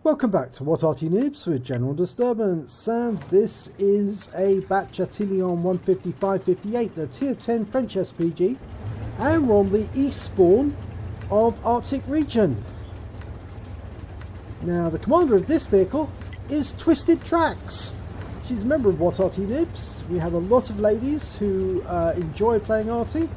Welcome back to What Arty Noobs with General Disturbance, and this is a batch Atilion 155-58, the Tier 10 French SPG, and we're on the east spawn of Arctic region. Now the commander of this vehicle is Twisted Tracks. She's a member of What Arty Noobs. We have a lot of ladies who enjoy playing Arty,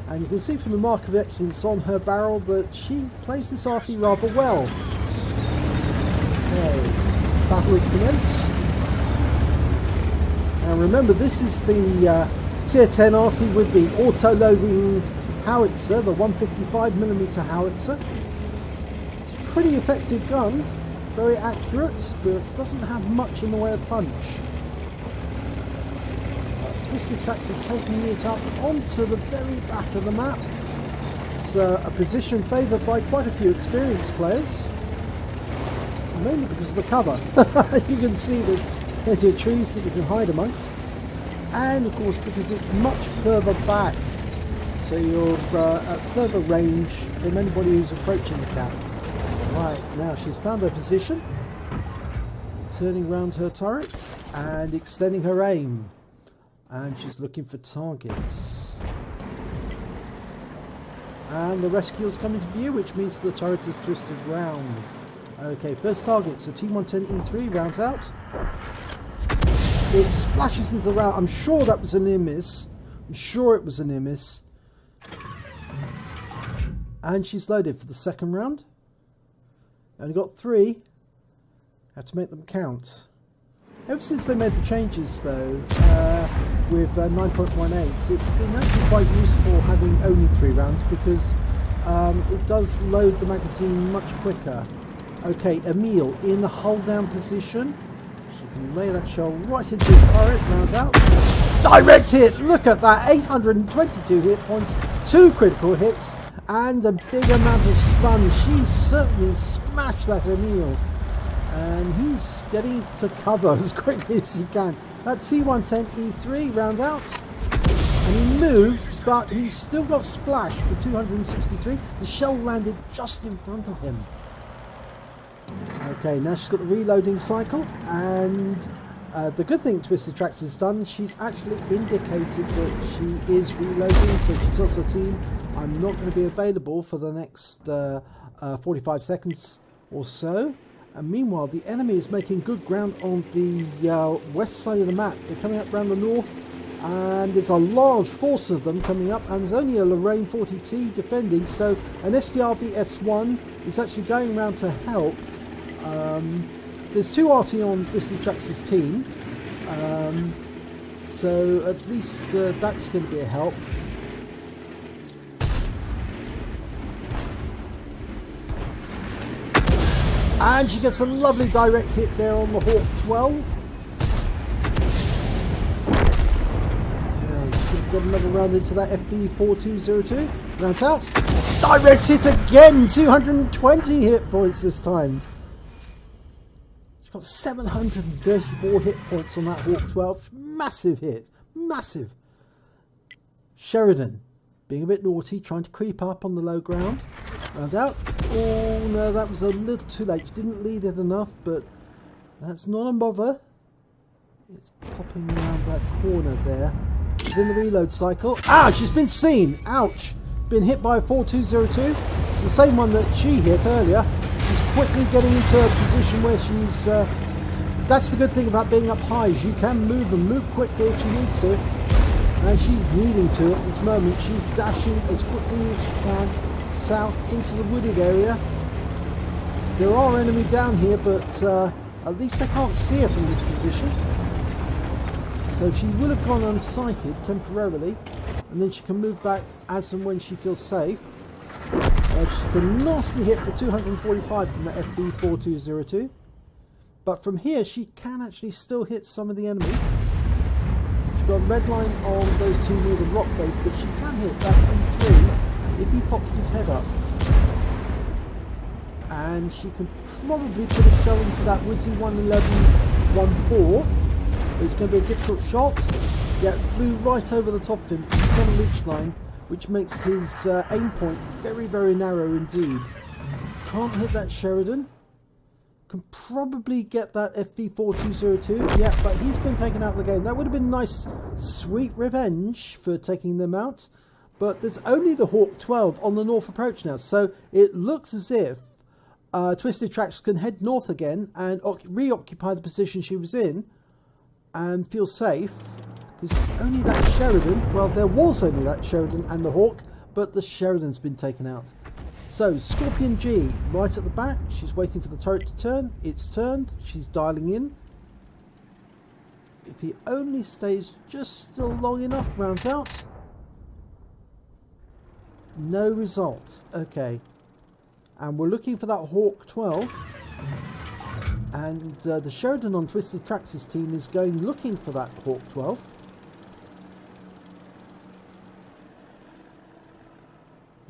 and you can see from the mark of excellence on her barrel that she plays this Arty rather well. Okay, battle is commenced. And remember, this is the Tier 10 Arty with the auto-loading howitzer, the 155mm howitzer. It's a pretty effective gun, very accurate, but it doesn't have much in the way of punch. Twisted Tracks is taking it up onto the very back of the map. It's a position favoured by quite a few experienced players. Mainly because of the cover. You can see there's plenty of trees that you can hide amongst, and of course because it's much further back, so you're at further range from anybody who's approaching the cap. Right, now she's found her position, turning round her turret and extending her aim, and she's looking for targets. And the rescuer's coming to view, which means the turret is twisted round. Okay, first target, so T110E3 rounds out. It splashes into the round. I'm sure that was a near miss. I'm sure it was a near miss. And she's loaded for the second round. Only got 3. Had to make them count. Ever since they made the changes though, with 9.18, it's been actually quite useful having only 3 rounds because it does load the magazine much quicker. Okay, Emile in the hold down position. She can lay that shell right into his turret, round out. Direct hit! Look at that! 822 hit points, 2 critical hits, and a big amount of stun. She certainly smashed that Emile. And he's getting to cover as quickly as he can. That T110E3 round out. And he moved, but he's still got splash for 263. The shell landed just in front of him. Okay, now she's got the reloading cycle, and the good thing Twisted Tracks has done, she's actually indicated that she is reloading, so she tells her team, I'm not going to be available for the next 45 seconds or so. And meanwhile, the enemy is making good ground on the west side of the map. They're coming up around the north, and there's a large force of them coming up, and there's only a Lorraine 40T defending, so an SDRB S1 is actually going around to help. There's 2 Arty on Twisted Tracks' team, so at least that's going to be a help. And she gets a lovely direct hit there on the Hawk 12. Got another round into that FB4202. Rounds out. Direct hit again! 220 hit points this time. She's got 734 hit points on that Hawk 12. Massive hit. Massive. Sheridan, being a bit naughty, trying to creep up on the low ground. Round out. Oh no, that was a little too late. She didn't lead it enough, but that's not a bother. It's popping around that corner there. She's in the reload cycle. Ah, she's been seen. Ouch. Been hit by a 4202. It's the same one that she hit earlier. She's quickly getting into a position where she's... that's the good thing about being up high, is you can move and move quickly if she needs to. And she's needing to at this moment. She's dashing as quickly as she can south into the wooded area. There are enemy down here, but at least they can't see her from this position. So she will have gone unsighted temporarily, and then she can move back as and when she feels safe. She can nicely hit for 245 from the FB4202, but from here she can actually still hit some of the enemy. She's got a red line on those 2 near the rock base, but she can hit that E3 if he pops his head up. And she can probably put a shell into that Wizzy 111-14. It's going to be a difficult shot. Yeah, it flew right over the top of him. It's on the reach line, which makes his aim point very, very narrow indeed. Can't hit that Sheridan. Can probably get that FV4202. Yeah, but he's been taken out of the game. That would have been nice, sweet revenge for taking them out. But there's only the Hawk 12 on the north approach now. So it looks as if Twisted Tracks can head north again and reoccupy the position she was in and feel safe. Because it's only that Sheridan. Well, there was only that Sheridan and the Hawk, but the Sheridan's been taken out. So, Scorpion G, right at the back. She's waiting for the turret to turn. It's turned. She's dialing in. If he only stays just still long enough, rounds out. No result. Okay. And we're looking for that Hawk 12. And the Sheridan on Twisted Tracks' team is going looking for that Hawk 12.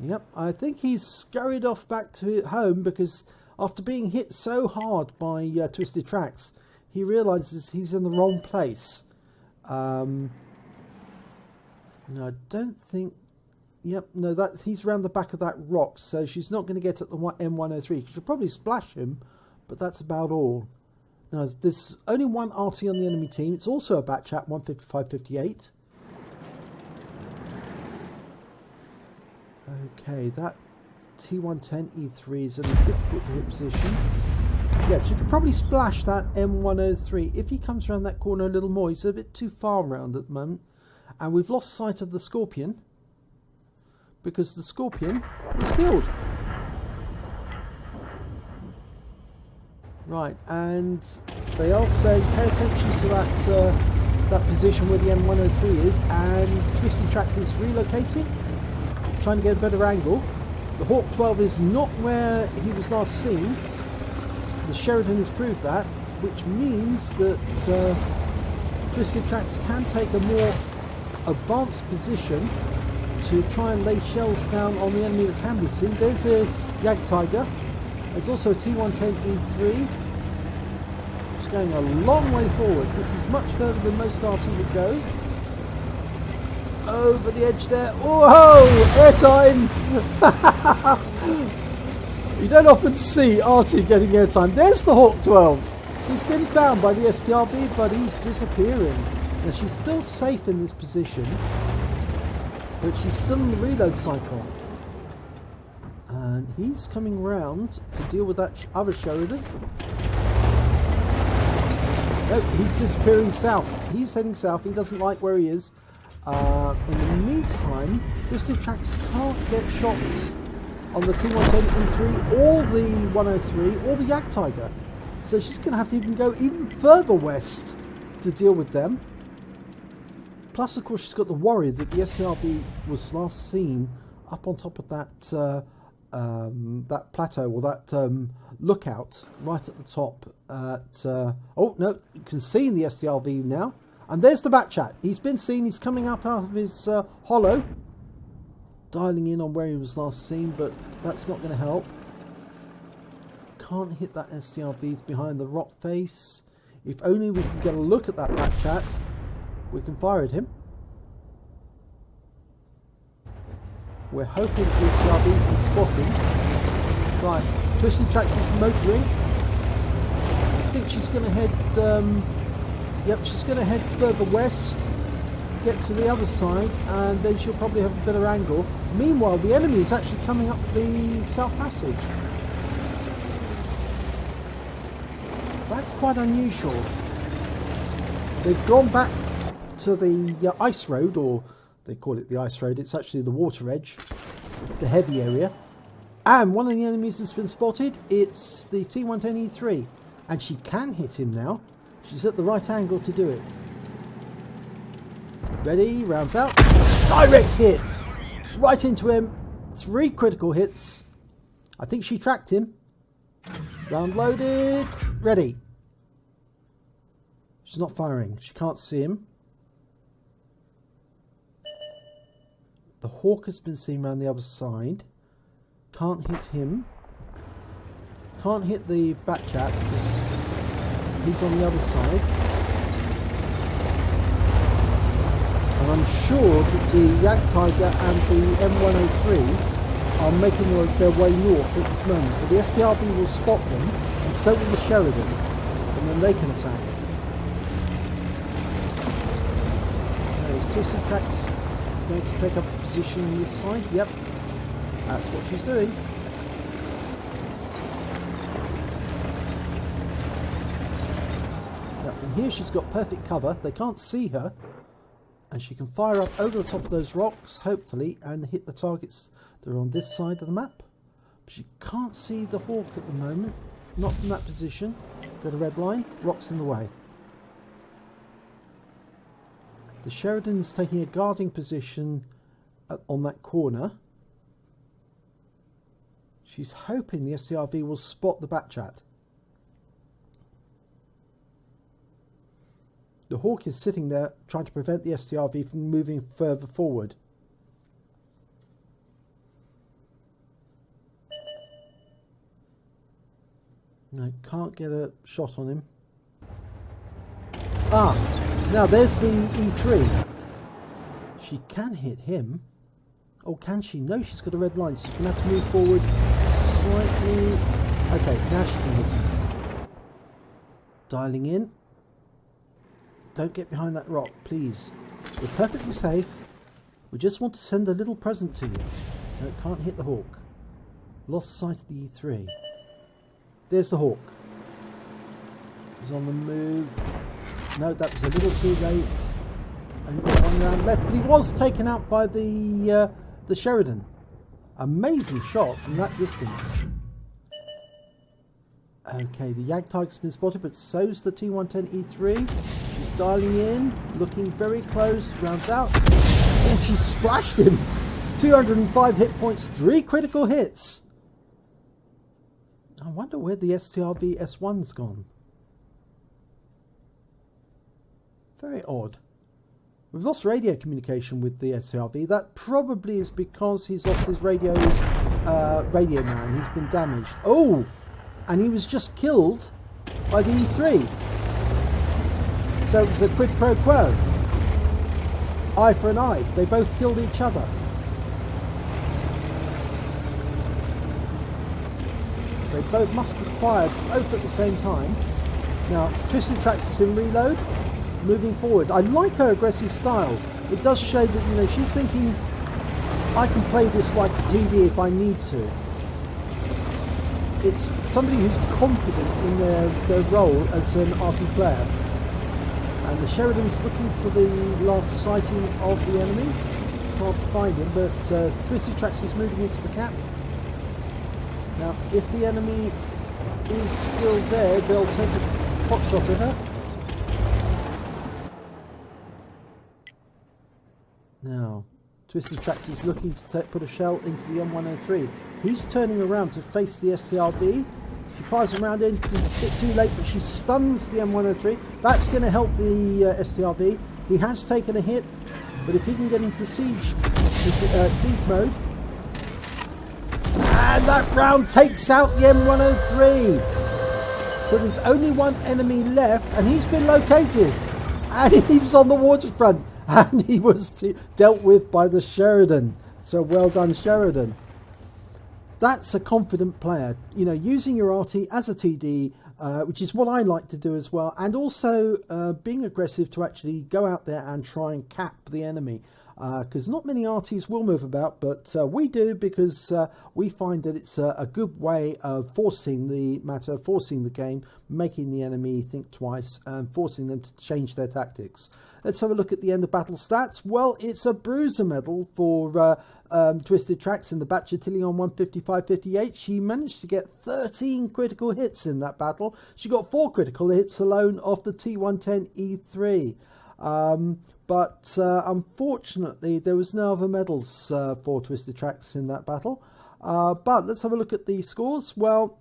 Yep, I think he's scurried off back to home because after being hit so hard by Twisted Tracks, he realises he's in the wrong place. No, I don't think... Yep, no, he's around the back of that rock, so she's not going to get at the M103. She'll probably splash him, but that's about all. Now, there's only one RT on the enemy team. It's also a batch at 155.58. Okay, that T110E3 is in a difficult to hit position. Yeah, she could probably splash that M103. If he comes around that corner a little more, he's a bit too far around at the moment. And we've lost sight of the Scorpion, because the Scorpion was killed. Right, and they all say pay attention to that position where the M103 is, and Twisted Tracks is relocating, trying to get a better angle. The Hawk 12 is not where he was last seen. The Sheridan has proved that, which means that Twisted Tracks can take a more advanced position to try and lay shells down on the enemy that can be seen. There's a Jagdtiger. There's also a T110E3. It's going a long way forward. This is much further than most RT would go. Over the edge there. Whoa! Airtime! You don't often see RT getting airtime. There's the Hawk 12. He's been found by the STRB, but he's disappearing. Now, she's still safe in this position, but she's still in the reload cycle. And he's coming round to deal with that other Sheridan. No, he's disappearing south. He's heading south. He doesn't like where he is. In the meantime, Twisted Tracks can't get shots on the T110E3 or the 103 or the Jagdtiger. So she's going to have to even go even further west to deal with them. Plus, of course, she's got the Warrior that the STRB was last seen up on top of that that plateau, or that lookout right at the top. Oh no, you can see in the STRB now. And there's the Batchat. He's been seen. He's coming up out of his hollow, dialing in on where he was last seen, but that's not going to help. Can't hit that STRB. He's behind the rock face. If only we can get a look at that Batchat, we can fire at him. We're hoping the STRB can spot him. Right, Twisted Tracks is motoring. I think she's going to head... Yep, she's going to head further west, get to the other side, and then she'll probably have a better angle. Meanwhile, the enemy is actually coming up the South Passage. That's quite unusual. They've gone back to the ice road, or they call it the ice road. It's actually the water edge, the heavy area. And one of the enemies that's been spotted, it's the T110E3. And she can hit him now. She's at the right angle to do it. Ready, rounds out. Direct hit! Right into him. 3 critical hits. I think she tracked him. Round loaded. Ready. She's not firing. She can't see him. The Hawk has been seen around the other side. Can't hit him. Can't hit the Batchat because he's on the other side. And I'm sure that the Jagdtiger and the M103 are making their way north at this moment, but the SCRV will spot them, and so will the Sheridan, and then they can attack. Twisted Tracks going to take up a position on this side. Yep, that's what she's doing. Now from here she's got perfect cover. They can't see her, and she can fire up over the top of those rocks, hopefully, and hit the targets that are on this side of the map. But she can't see the Hawk at the moment, not from that position. Got a red line, rocks in the way. The Sheridan's taking a guarding position on that corner. She's hoping the SCRV will spot the Batchat. The Hawk is sitting there trying to prevent the SCRV from moving further forward. No, can't get a shot on him. Now there's the E3. She can hit him. Oh, can she? No, she's got a red line. She's going to have to move forward slightly. Okay, now she can hit him. Dialing in. Don't get behind that rock, please. We're perfectly safe. We just want to send a little present to you. No, it can't hit the Hawk. Lost sight of the E3. There's the Hawk. He's on the move. No, that was a little too late. Only got one round left, but he was taken out by the Sheridan. Amazing shot from that distance. Okay, the Jagdtiger's been spotted, but so's the T110E3. She's dialing in, looking very close, rounds out. Oh, she splashed him! 205 hit points, 3 critical hits. I wonder where the STRV S1's gone. Very odd. We've lost radio communication with the SCRV. That probably is because he's lost his radio man. He's been damaged. Oh! And he was just killed by the E3. So it was a quid pro quo. Eye for an eye. They both killed each other. They both must have fired both at the same time. Now, Twisted Tracks is in reload. Moving forward. I like her aggressive style. It does show that, you know, she's thinking, I can play this like a TD if I need to. It's somebody who's confident in their role as an RP player. And the Sheridan's looking for the last sighting of the enemy. Can't find him, but Twisted Tracks is moving into the cap. Now, if the enemy is still there, they'll take a pot shot at her. Now, Twisted Tracks is looking to put a shell into the M103. He's turning around to face the STRV. She fires around in, a bit too late, but she stuns the M103. That's going to help the STRV. He has taken a hit, but if he can get into siege mode, and that round takes out the M103. So there's only one enemy left, and he's been located, and he's on the waterfront. And he was dealt with by the Sheridan. So well done, Sheridan. That's a confident player. You know, using your RT as a TD, which is what I like to do as well. And also being aggressive to actually go out there and try and cap the enemy. Because not many RTs will move about, but we do, because we find that it's a good way of forcing the matter, forcing the game, making the enemy think twice, and forcing them to change their tactics. Let's have a look at the end of battle stats. Well, it's a bruiser medal for Twisted Tracks in the Batchattillion 155-58. She managed to get 13 critical hits in that battle. She got 4 critical hits alone off the T110E3. But unfortunately, there was no other medals for Twisted Tracks in that battle. But let's have a look at the scores. Well,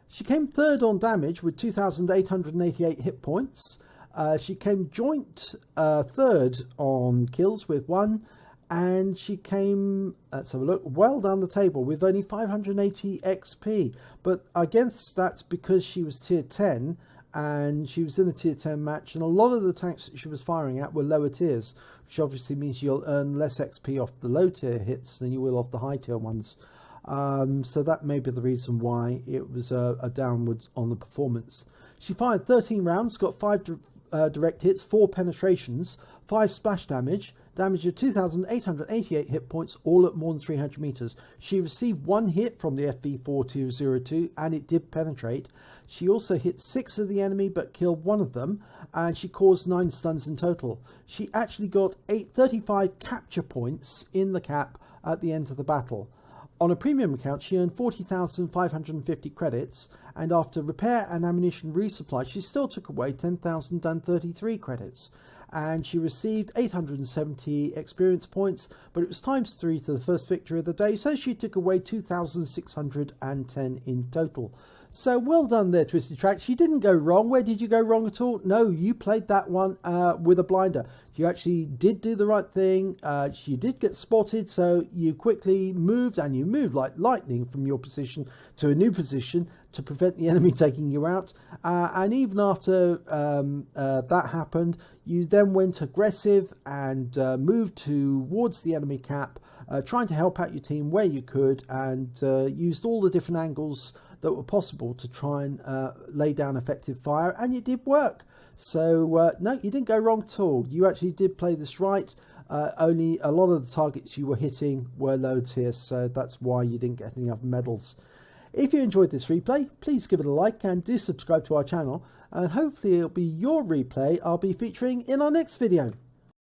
she came third on damage with 2,888 hit points. She came joint third on kills with 1. And she came, let's have a look, well down the table with only 580 XP. But I guess that's because she was tier 10. And she was in a tier 10 match, and a lot of the tanks that she was firing at were lower tiers, which obviously means you'll earn less XP off the low tier hits than you will off the high tier ones. So that may be the reason why it was a downwards on the performance. She fired 13 rounds, got 5 direct hits, 4 penetrations, 5 splash damage, damage of 2,888 hit points, all at more than 300 meters. She received 1 hit from the FV4202 and it did penetrate. She also hit 6 of the enemy but killed 1 of them, and she caused 9 stuns in total. She actually got 35 capture points in the cap at the end of the battle. On a premium account, she earned 40,550 credits, and after repair and ammunition resupply, she still took away 10,033 credits. And she received 870 experience points, but it was times 3 to the first victory of the day, so she took away 2,610 in total. So well done there, Twisted Tracks. You didn't go wrong. Where did you go wrong at all? No, you played that one with a blinder. You actually did do the right thing. You did get spotted, so you quickly moved, and you moved like lightning from your position to a new position to prevent the enemy taking you out. And even after that happened, you then went aggressive and moved towards the enemy cap, trying to help out your team where you could, and used all the different angles that were possible to try and lay down effective fire, and it did work. So no, you didn't go wrong at all. You actually did play this right. Only a lot of the targets you were hitting were low tier, so that's why you didn't get any other medals. If you enjoyed this replay, please give it a like and do subscribe to our channel, and hopefully it'll be your replay I'll be featuring in our next video.